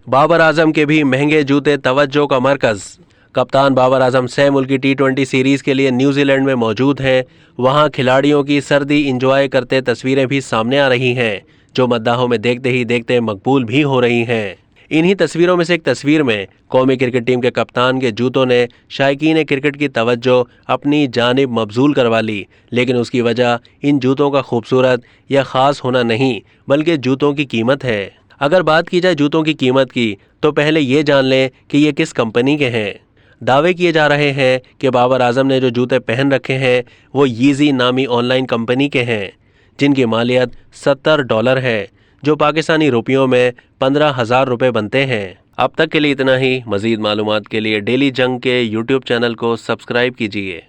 बाबर आजम के भी महंगे जूते तवज्जो का मरकज। कप्तान बाबर आजम 6 मुल्की T20 सीरीज के लिए न्यूजीलैंड में मौजूद हैं। वहां खिलाड़ियों की सर्दी इंजॉय करते तस्वीरें भी सामने आ रही हैं, जो मद्दाहों में देखते ही देखते मकबूल भी हो रही हैं। इन्हीं तस्वीरों में से एक तस्वीर में कौमी क्रिकेट टीम के कप्तान के जूतों ने शायकीन क्रिकेट की तवज्जो अपनी जानिब मबजूल करवा ली, लेकिन उसकी वजह इन जूतों का खूबसूरत या ख़ास होना नहीं, बल्कि जूतों की कीमत है। अगर बात की जाए जूतों की कीमत की, तो पहले ये जान लें कि ये किस कंपनी के हैं। दावे किए जा रहे हैं कि बाबर आजम ने जो जूते पहन रखे हैं वो यीज़ी नामी ऑनलाइन कंपनी के हैं, जिनकी मालियत $70 है, जो पाकिस्तानी रुपयों में 15,000 रुपये बनते हैं। अब तक के लिए इतना ही। मज़ीद मालूमात के लिए डेली जंग के YouTube चैनल को सब्सक्राइब कीजिए।